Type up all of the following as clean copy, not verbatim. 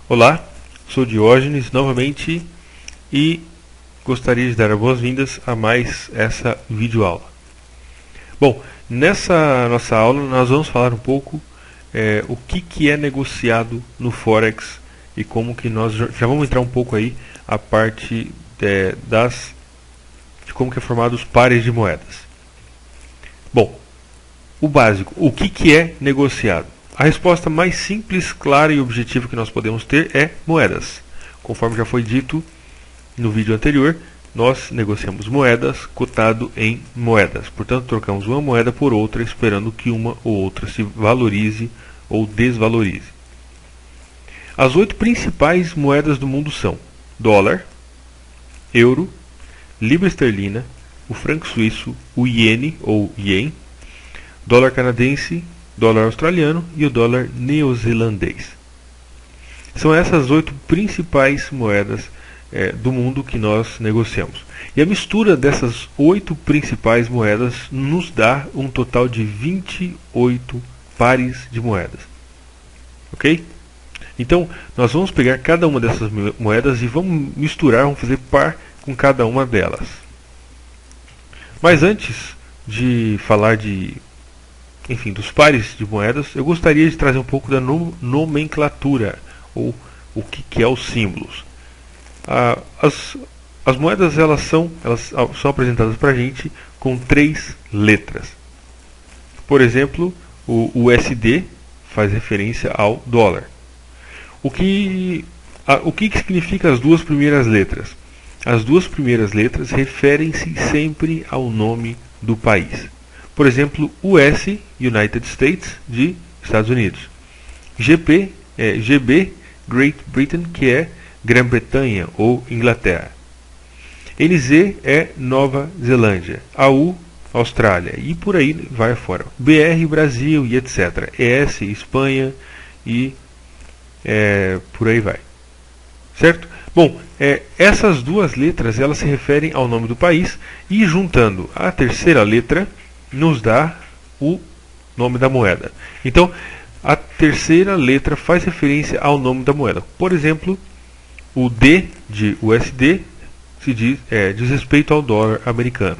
Olá, sou Diógenes novamente e gostaria de dar as boas-vindas a mais essa videoaula. Bom, nessa nossa aula nós vamos falar um pouco o que é negociado no Forex e como que nós já vamos entrar um pouco aí a parte de como que é formado os pares de moedas. Bom, o básico, o que é negociado? A resposta mais simples, clara e objetiva que nós podemos ter é moedas. Conforme já foi dito no vídeo anterior, nós negociamos moedas cotado em moedas. Portanto, trocamos uma moeda por outra, esperando que uma ou outra se valorize ou desvalorize. As 8 principais moedas do mundo são dólar, euro, libra esterlina, o franco suíço, o iene ou ien, dólar canadense, dólar australiano e o dólar neozelandês. São essas 8 principais moedas do mundo que nós negociamos. E a mistura dessas 8 principais moedas nos dá um total de 28 pares de moedas. Ok? Então, nós vamos pegar cada uma dessas moedas e vamos misturar, vamos fazer par com cada uma delas. Mas antes de falar dos pares de moedas, eu gostaria de trazer um pouco da nomenclatura, ou o que é os símbolos. As moedas elas são apresentadas para a gente com 3 letras. Por exemplo, o USD faz referência ao dólar. O que significa as 2 primeiras letras? As 2 primeiras letras referem-se sempre ao nome do país. Por exemplo, US, United States, de Estados Unidos. GB, Great Britain, que é Grã-Bretanha ou Inglaterra. NZ é Nova Zelândia. AU, Austrália. E por aí vai fora. BR, Brasil e etc. ES, Espanha e por aí vai. Certo? Bom, essas 2 letras elas se referem ao nome do país e juntando a terceira letra nos dá o nome da moeda. Então, a terceira letra faz referência ao nome da moeda. Por exemplo, o D de USD diz respeito ao dólar americano.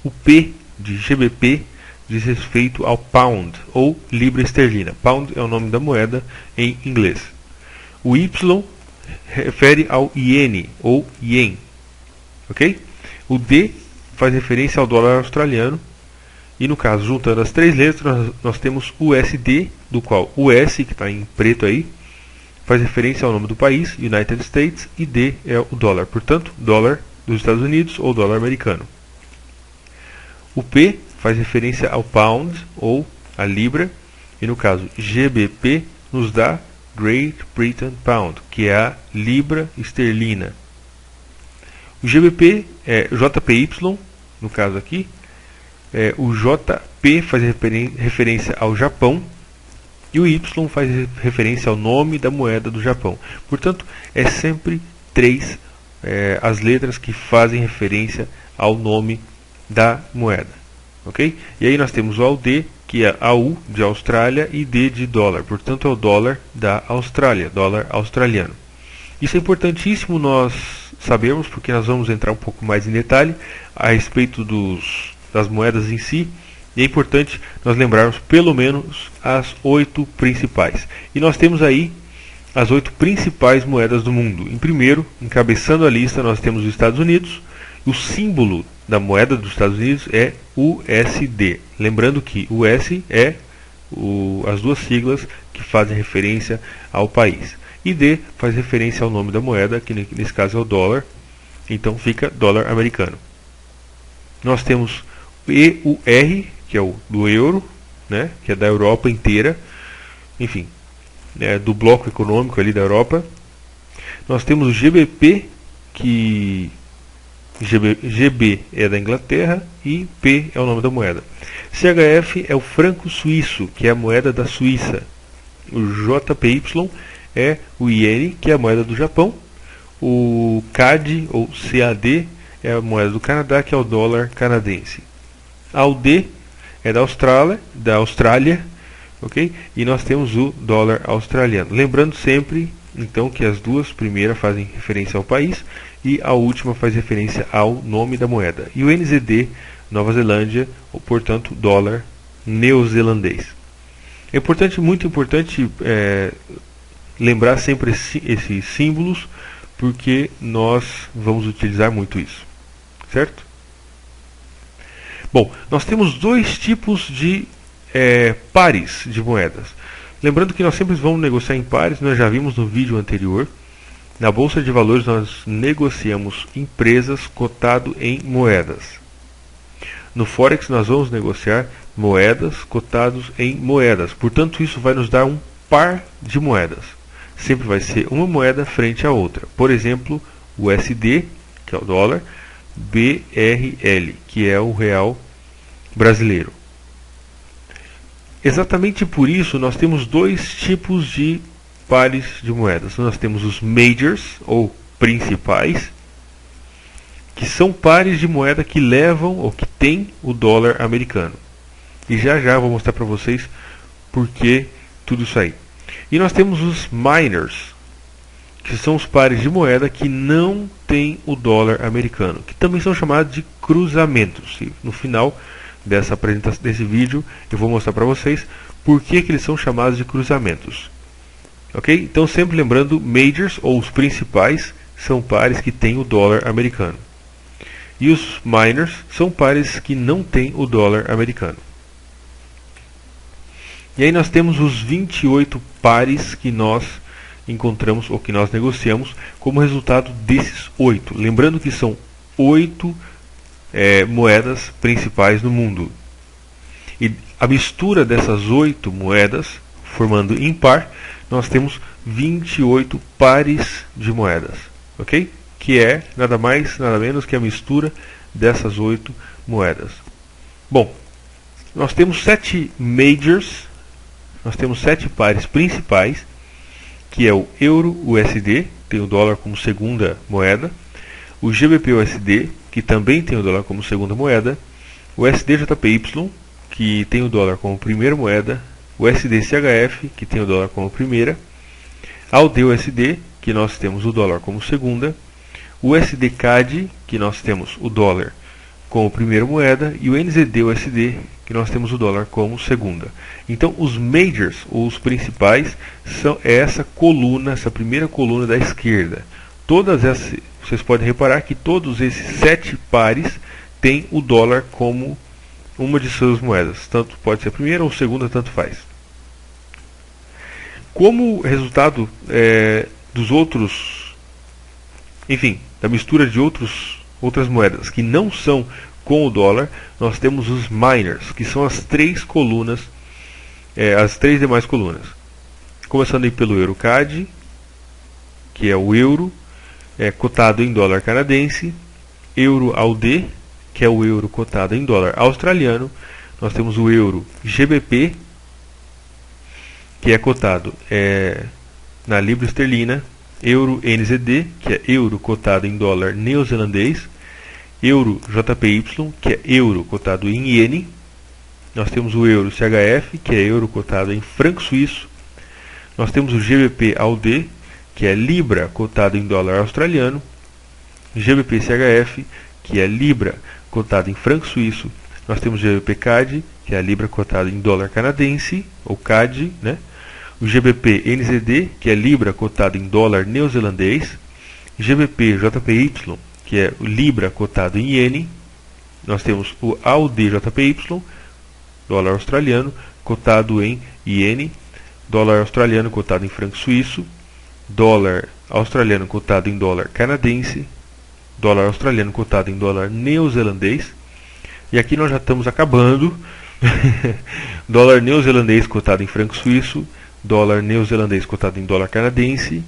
O P de GBP diz respeito ao pound ou libra esterlina. Pound é o nome da moeda em inglês. O Y refere ao iene ou yen. Ok? O D faz referência ao dólar australiano. E no caso, juntando as 3 letras, nós temos USD, do qual o S, que está em preto aí, faz referência ao nome do país, United States, e D é o dólar. Portanto, dólar dos Estados Unidos ou dólar americano. O P faz referência ao pound ou a libra. E no caso, GBP nos dá Great Britain Pound, que é a libra esterlina. O GBP é JPY, no caso aqui. O JP faz referência ao Japão e o Y faz referência ao nome da moeda do Japão. Portanto, é sempre 3 as letras que fazem referência ao nome da moeda. Ok? E aí nós temos o AUD, que é AU de Austrália, e D de dólar. Portanto, é o dólar da Austrália, dólar australiano. Isso é importantíssimo nós sabermos, porque nós vamos entrar um pouco mais em detalhe a respeito das moedas em si, e é importante nós lembrarmos pelo menos as 8 principais. E nós temos aí as 8 principais moedas do mundo. Em primeiro, encabeçando a lista, nós temos os Estados Unidos. O símbolo da moeda dos Estados Unidos é USD. Lembrando que US é as 2 siglas que fazem referência ao país. E D faz referência ao nome da moeda, que nesse caso é o dólar. Então fica dólar americano. Nós temos EUR, que é o do euro, né, que é da Europa inteira, enfim, do bloco econômico ali da Europa. Nós temos o GBP, que GB é da Inglaterra e P é o nome da moeda. CHF é o franco suíço, que é a moeda da Suíça. O JPY é o iene, que é a moeda do Japão. O CAD ou CAD é a moeda do Canadá, que é o dólar canadense. AUD é da Austrália, ok? E nós temos o dólar australiano. Lembrando sempre então que as duas primeiras fazem referência ao país e a última faz referência ao nome da moeda. E o NZD, Nova Zelândia, ou portanto dólar neozelandês. É importante, muito importante, lembrar sempre esses símbolos, porque nós vamos utilizar muito isso, certo? Bom, nós temos dois tipos de pares de moedas. Lembrando que nós sempre vamos negociar em pares, nós já vimos no vídeo anterior. Na Bolsa de Valores nós negociamos empresas cotado em moedas. No Forex nós vamos negociar moedas cotados em moedas. Portanto, isso vai nos dar um par de moedas. Sempre vai ser uma moeda frente à outra. Por exemplo, o USD, que é o dólar, BRL, que é o real brasileiro. Exatamente por isso nós temos dois tipos de pares de moedas. Nós temos os majors, ou principais, que são pares de moeda que levam ou que tem o dólar americano. E já já vou mostrar para vocês por que tudo isso aí. E nós temos os minors, que são os pares de moeda que não tem o dólar americano, que também são chamados de cruzamentos. E no final dessa apresentação, desse vídeo, eu vou mostrar para vocês por que eles são chamados de cruzamentos. Ok? Então, sempre lembrando, majors, ou os principais, são pares que têm o dólar americano. E os minors são pares que não têm o dólar americano. E aí nós temos os 28 pares que nós encontramos, ou que nós negociamos, como resultado desses 8. Lembrando que são 8 moedas principais no mundo. E a mistura dessas 8 moedas, formando impar, nós temos 28 pares de moedas. Ok? Que é nada mais, nada menos que a mistura dessas 8 moedas. Bom, nós temos 7 majors, nós temos 7 pares principais, que é o euro-USD, tem o dólar como segunda moeda, o GBP-USD, que também tem o dólar como segunda moeda, o SDJPY, que tem o dólar como primeira moeda, o SDCHF, que tem o dólar como primeira, AUD-USD, que nós temos o dólar como segunda, o USD-CAD, que nós temos o dólar como primeira moeda, e o NZD-USD, que nós temos o dólar como segunda. Então, os majors, ou os principais, são essa coluna, essa primeira coluna da esquerda. Todas essas, vocês podem reparar que todos esses 7 pares têm o dólar como uma de suas moedas. Tanto pode ser a primeira ou segunda, tanto faz. Como resultado dos outros, enfim, da mistura de outras moedas que não são com o dólar, nós temos os minors, que são as 3 colunas, as 3 demais colunas. Começando aí pelo EuroCAD, que é o euro, cotado em dólar canadense, Euro-AUD, que é o euro cotado em dólar australiano. Nós temos o euro GBP, que é cotado na libra esterlina, euro NZD, que é euro cotado em dólar neozelandês, euro JPY, que é euro cotado em iene. Nós temos o euro CHF, que é euro cotado em franco suíço. Nós temos o GBP AUD, que é libra cotado em dólar australiano. GBP CHF, que é libra cotado em franco suíço. Nós temos o GBP CAD, que é a libra cotada em dólar canadense, ou CAD, né? O GBP NZD, que é libra cotada em dólar neozelandês. GBP JPY, que é libra cotado em iene. Nós temos o AUD JPY, dólar australiano, cotado em iene. Dólar australiano cotado em franco suíço. Dólar australiano cotado em dólar canadense. Dólar australiano cotado em dólar neozelandês. E aqui nós já estamos acabando. Dólar neozelandês cotado em franco suíço. Dólar neozelandês cotado em dólar canadense.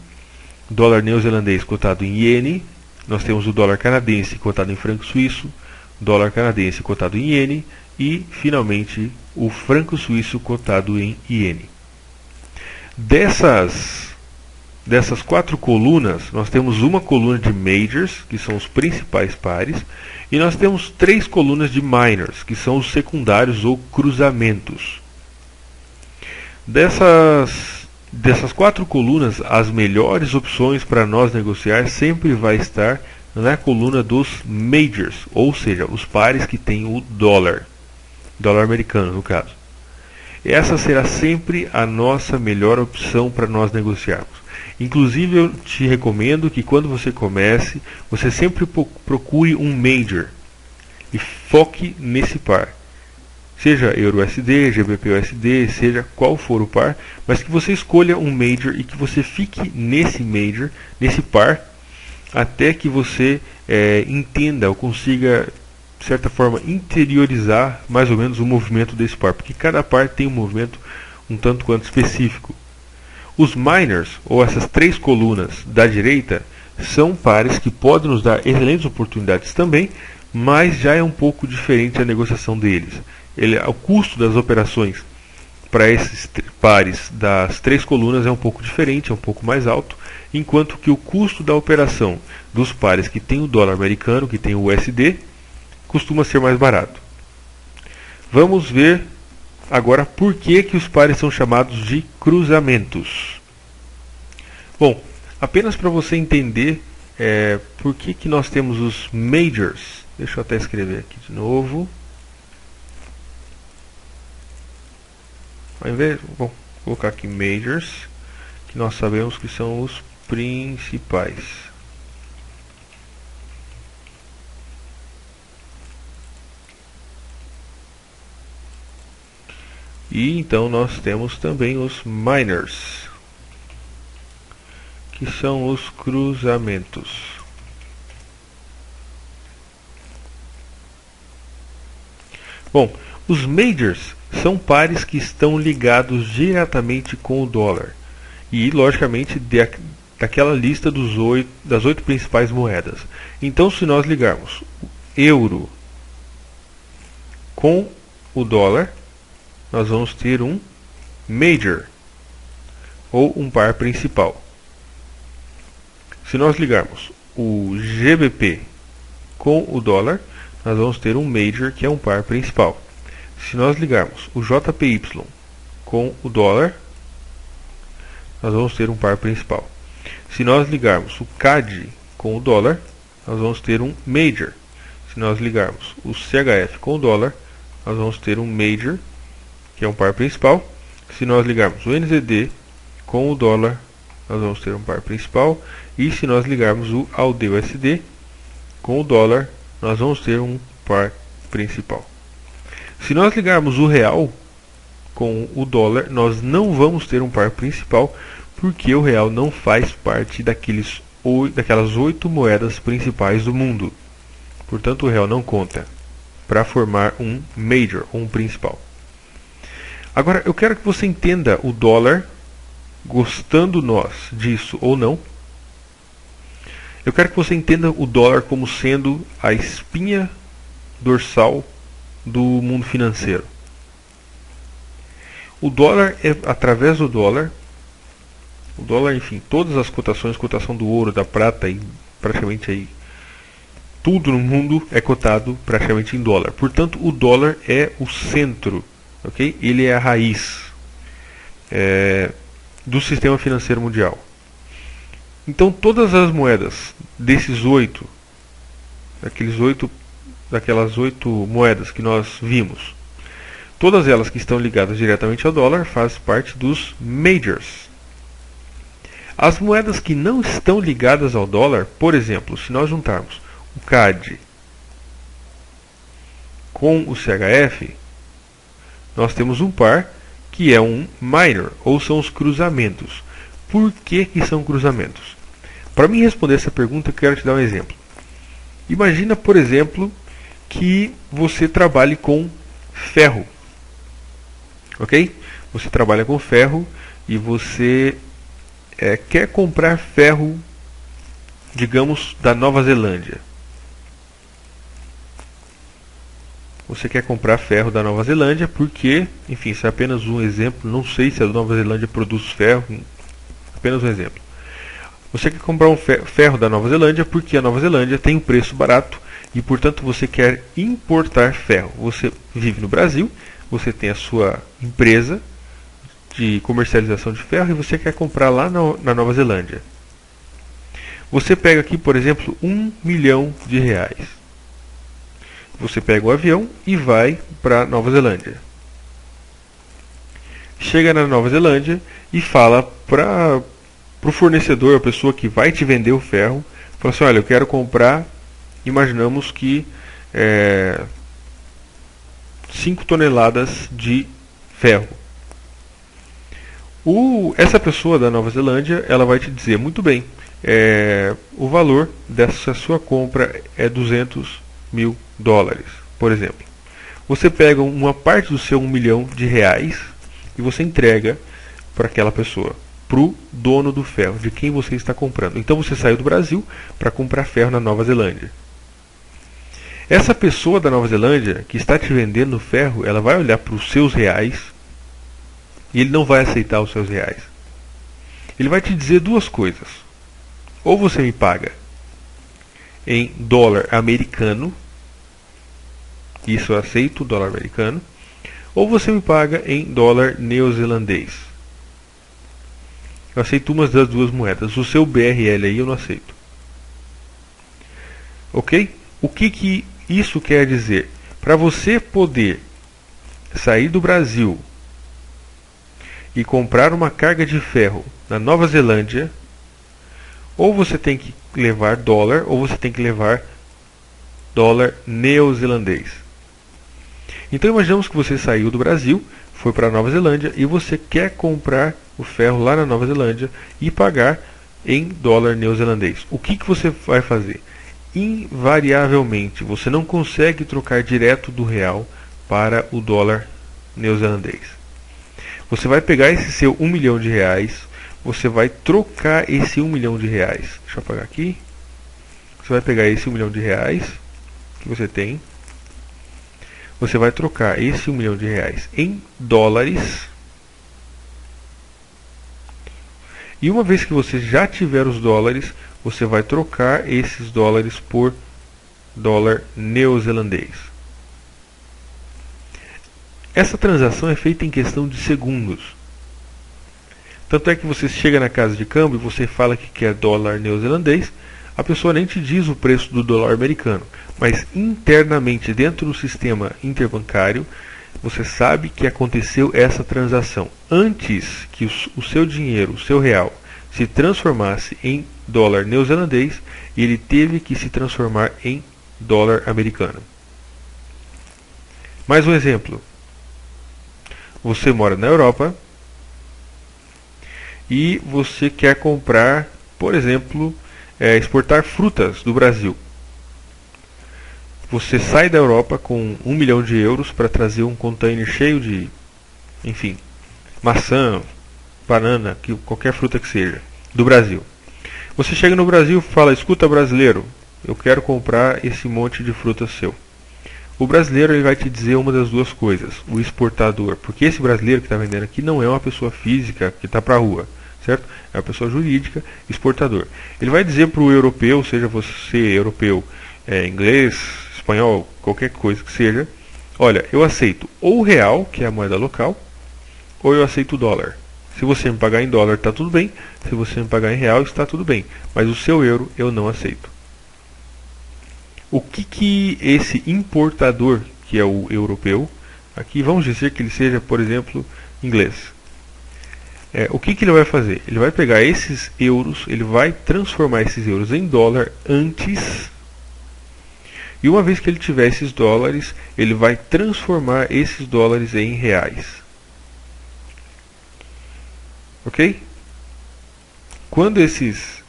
Dólar neozelandês cotado em iene. Nós temos o dólar canadense cotado em franco suíço. Dólar canadense cotado em iene. E, finalmente, o franco suíço cotado em iene. Dessas 4 colunas, nós temos uma coluna de majors, que são os principais pares, e nós temos 3 colunas de minors, que são os secundários ou cruzamentos. Dessas Dessas 4 colunas, as melhores opções para nós negociar sempre vai estar na coluna dos majors, ou seja, os pares que têm o dólar americano no caso. Essa será sempre a nossa melhor opção para nós negociarmos. Inclusive eu te recomendo que quando você comece, você sempre procure um major e foque nesse par. Seja EURUSD, GBP-USD, seja qual for o par, mas que você escolha um major e que você fique nesse major, nesse par, até que você entenda ou consiga, de certa forma, interiorizar mais ou menos o movimento desse par, porque cada par tem um movimento um tanto quanto específico. Os minors, ou essas 3 colunas da direita, são pares que podem nos dar excelentes oportunidades também, mas já é um pouco diferente a negociação deles. O custo das operações para esses pares das 3 colunas é um pouco diferente, é um pouco mais alto, enquanto que o custo da operação dos pares que tem o dólar americano, que tem o USD, costuma ser mais barato. Vamos ver agora por que os pares são chamados de cruzamentos. Bom, apenas para você entender por que nós temos os majors. Deixa eu até escrever aqui de novo. Ao invés, vou colocar aqui majors, que nós sabemos que são os principais. E então nós temos também os minors, que são os cruzamentos. Bom, os majors são pares que estão ligados diretamente com o dólar e, logicamente, daquela lista das 8 principais moedas. Então, se nós ligarmos o euro com o dólar, nós vamos ter um major, ou um par principal. Se nós ligarmos o GBP com o dólar, nós vamos ter um major, que é um par principal. Se nós ligarmos o JPY com o dólar, nós vamos ter um par principal. Se nós ligarmos o CAD com o dólar, nós vamos ter um major. Se nós ligarmos o CHF com o dólar, nós vamos ter um major, que é um par principal. Se nós ligarmos o NZD com o dólar, nós vamos ter um par principal. E se nós ligarmos o AUD-USD com o dólar, nós vamos ter um par principal. Se nós ligarmos o real com o dólar, nós não vamos ter um par principal, porque o real não faz parte daquelas 8 moedas principais do mundo. Portanto, o real não conta para formar um major, ou um principal. Agora, eu quero que você entenda o dólar, gostando nós disso ou não. Eu quero que você entenda o dólar como sendo a espinha dorsal do mundo financeiro. O dólar através do dólar, enfim, todas as cotações, cotação do ouro, da prata e praticamente aí tudo no mundo é cotado praticamente em dólar. Portanto, o dólar é o centro, ok? Ele é a raiz do sistema financeiro mundial. Então, todas as moedas daquelas 8 moedas que nós vimos, todas elas que estão ligadas diretamente ao dólar fazem parte dos majors. As moedas que não estão ligadas ao dólar, por exemplo, se nós juntarmos o CAD com o CHF, nós temos um par que é um minor, ou são os cruzamentos. Por que são cruzamentos? Para mim responder essa pergunta, eu quero te dar um exemplo. Imagina, por exemplo, que você trabalhe com ferro. Ok? Você trabalha com ferro e você quer comprar ferro, digamos, da Nova Zelândia. Você quer comprar ferro da Nova Zelândia porque, enfim, isso é apenas um exemplo. Não sei se a Nova Zelândia produz ferro, apenas um exemplo. Você quer comprar um ferro da Nova Zelândia porque a Nova Zelândia tem um preço barato e, portanto, você quer importar ferro. Você vive no Brasil, você tem a sua empresa de comercialização de ferro e você quer comprar lá na Nova Zelândia. Você pega aqui, por exemplo, R$1 milhão. Você pega o avião e vai para Nova Zelândia. Chega na Nova Zelândia e fala para o fornecedor, a pessoa que vai te vender o ferro, fala assim, olha, eu quero comprar, imaginamos que 5 toneladas de ferro. Essa pessoa da Nova Zelândia, ela vai te dizer, muito bem, o valor dessa sua compra é $200 mil, por exemplo. Você pega uma parte do seu R$1 milhão e você entrega para aquela pessoa, para o dono do ferro, de quem você está comprando. Então você saiu do Brasil para comprar ferro na Nova Zelândia. Essa pessoa da Nova Zelândia que está te vendendo o ferro, ela vai olhar para os seus reais e ele não vai aceitar os seus reais. Ele vai te dizer duas coisas. Ou você me paga em dólar americano, isso eu aceito, dólar americano, ou você me paga em dólar neozelandês. Eu aceito uma das duas moedas. O seu BRL aí eu não aceito. Ok? O que isso quer dizer? Para você poder sair do Brasil e comprar uma carga de ferro na Nova Zelândia, ou você tem que levar dólar, ou você tem que levar dólar neozelandês. Então imaginamos que você saiu do Brasil, foi para a Nova Zelândia e você quer comprar o ferro lá na Nova Zelândia e pagar em dólar neozelandês. O que você vai fazer? Invariavelmente, você não consegue trocar direto do real para o dólar neozelandês. Você vai pegar esse seu R$1 milhão, você vai trocar esse R$1 milhão. Deixa eu apagar aqui. Você vai pegar esse R$1 milhão que você tem. Você vai trocar esse R$1 milhão em dólares. E uma vez que você já tiver os dólares, você vai trocar esses dólares por dólar neozelandês. Essa transação é feita em questão de segundos. Tanto é que você chega na casa de câmbio e você fala que quer dólar neozelandês, a pessoa nem te diz o preço do dólar americano, mas internamente dentro do sistema interbancário, você sabe que aconteceu essa transação. Antes que o seu dinheiro, o seu real, se transformasse em dólar neozelandês, ele teve que se transformar em dólar americano. Mais um exemplo. Você mora na Europa e você quer comprar, por exemplo, exportar frutas do Brasil. Você sai da Europa com €1 milhão para trazer um container cheio de, enfim, maçã, banana, qualquer fruta que seja, do Brasil. Você chega no Brasil e fala, escuta brasileiro, eu quero comprar esse monte de fruta seu. O brasileiro ele vai te dizer uma das duas coisas, o exportador, porque esse brasileiro que está vendendo aqui não é uma pessoa física que está para a rua, certo? É uma pessoa jurídica, exportador. Ele vai dizer para o europeu, seja você europeu, inglês, espanhol, qualquer coisa que seja, olha, eu aceito ou o real, que é a moeda local, ou eu aceito o dólar. Se você me pagar em dólar, está tudo bem. Se você me pagar em real, está tudo bem. Mas o seu euro eu não aceito. O que esse importador, que é o europeu, aqui vamos dizer que ele seja, por exemplo, inglês. O que ele vai fazer? Ele vai pegar esses euros, ele vai transformar esses euros em dólar antes. E uma vez que ele tiver esses dólares, ele vai transformar esses dólares em reais. Ok? Quando esses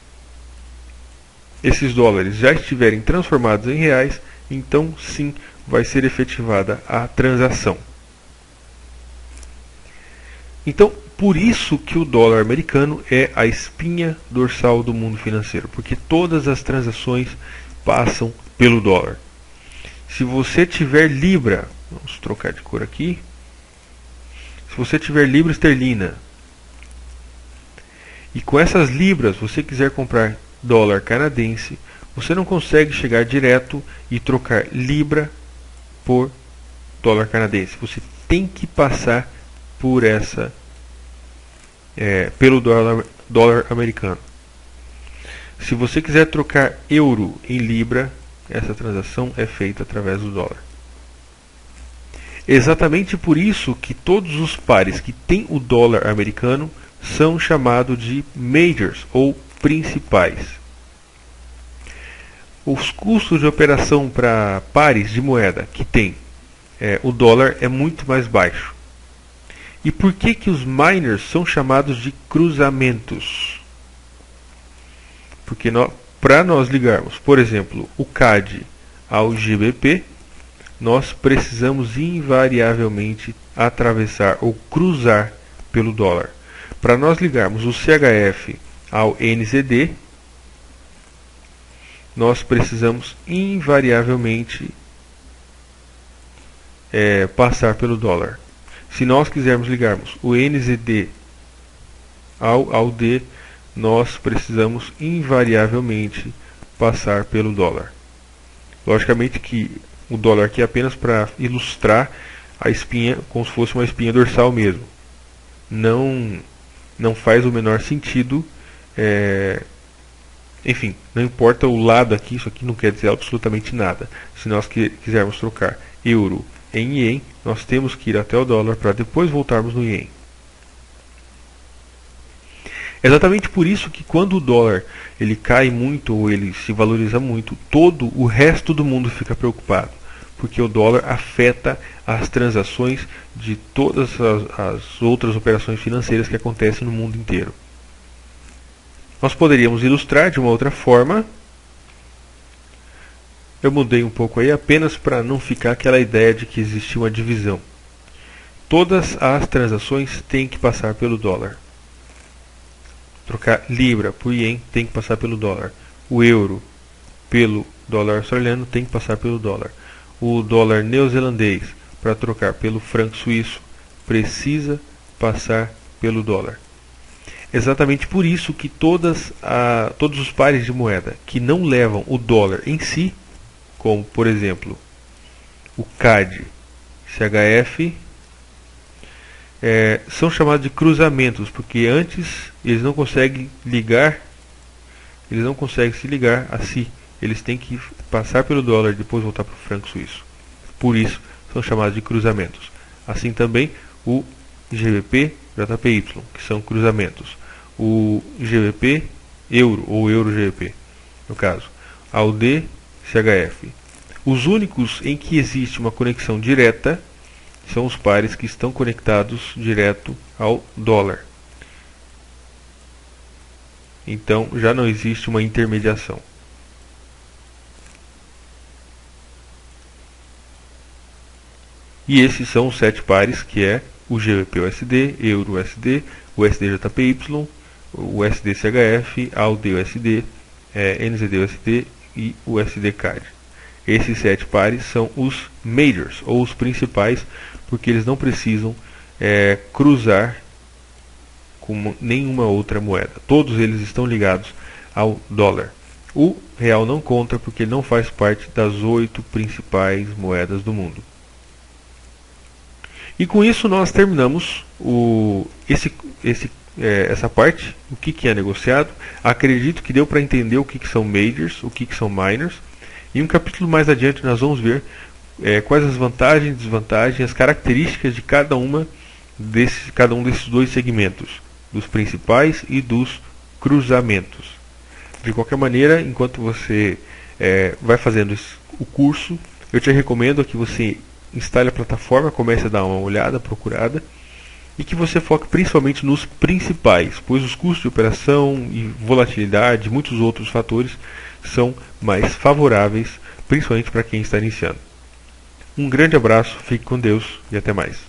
dólares já estiverem transformados em reais, então sim vai ser efetivada a transação. Então, por isso que o dólar americano é a espinha dorsal do mundo financeiro, porque todas as transações passam pelo dólar. Se você tiver libra, vamos trocar de cor aqui. Se você tiver libra esterlina, e com essas libras você quiser comprar dólar canadense, você não consegue chegar direto e trocar libra por dólar canadense. Você tem que passar por essa pelo dólar americano. Se você quiser trocar euro em libra, essa transação é feita através do dólar. Exatamente por isso que todos os pares que têm o dólar americano são chamados de majors ou principais. Os custos de operação para pares de moeda que tem o dólar é muito mais baixo. E por que os miners são chamados de cruzamentos? Porque para nós ligarmos, por exemplo, o CAD ao GBP, nós precisamos invariavelmente atravessar ou cruzar pelo dólar. Para nós ligarmos o CHF ao NZD, nós precisamos invariavelmente passar pelo dólar. Se nós quisermos ligarmos o NZD ao AUD, nós precisamos invariavelmente passar pelo dólar. Logicamente que o dólar aqui é apenas para ilustrar a espinha, como se fosse uma espinha dorsal mesmo. Não faz o menor sentido. Enfim, não importa o lado aqui, isso aqui não quer dizer absolutamente nada. Se nós quisermos trocar euro em ien, nós temos que ir até o dólar para depois voltarmos no ien. Exatamente por isso que quando o dólar ele cai muito ou ele se valoriza muito, todo o resto do mundo fica preocupado, porque o dólar afeta as transações de todas as outras operações financeiras que acontecem no mundo inteiro. Nós poderíamos ilustrar de uma outra forma. Eu mudei um pouco aí apenas para não ficar aquela ideia de que existe uma divisão. Todas as transações têm que passar pelo dólar. Trocar libra por ien tem que passar pelo dólar. O euro pelo dólar australiano tem que passar pelo dólar. O dólar neozelandês para trocar pelo franco suíço precisa passar pelo dólar. Exatamente por isso que todos os pares de moeda que não levam o dólar em si, como por exemplo o CAD, CHF, são chamados de cruzamentos, porque antes eles não conseguem se ligar a si. Eles têm que passar pelo dólar e depois voltar para o franco suíço. Por isso são chamados de cruzamentos. Assim também o GBP, JPY, que são cruzamentos. O GBP euro ou euro GBP, no caso, AUD CHF. Os únicos em que existe uma conexão direta são os pares que estão conectados direto ao dólar. Então já não existe uma intermediação. E esses são os 7 pares, que é o GBP-USD, Euro-USD, o USD-JPY, o USD-CHF, AUD-USD, NZD-USD e o USD-CAD. Esses 7 pares são os majors, ou os principais, porque eles não precisam cruzar com nenhuma outra moeda. Todos eles estão ligados ao dólar. O real não conta porque ele não faz parte das 8 principais moedas do mundo. E com isso nós terminamos essa parte, o que é negociado. Acredito que deu para entender o que são majors, o que são minors. E um capítulo mais adiante nós vamos ver quais as vantagens e desvantagens, as características de cada um desses 2 segmentos, dos principais e dos cruzamentos. De qualquer maneira, enquanto você vai fazendo o curso, eu te recomendo que você instale a plataforma, comece a dar uma olhada, procurada, e que você foque principalmente nos principais, pois os custos de operação e volatilidade e muitos outros fatores são mais favoráveis, principalmente para quem está iniciando. Um grande abraço, fique com Deus e até mais.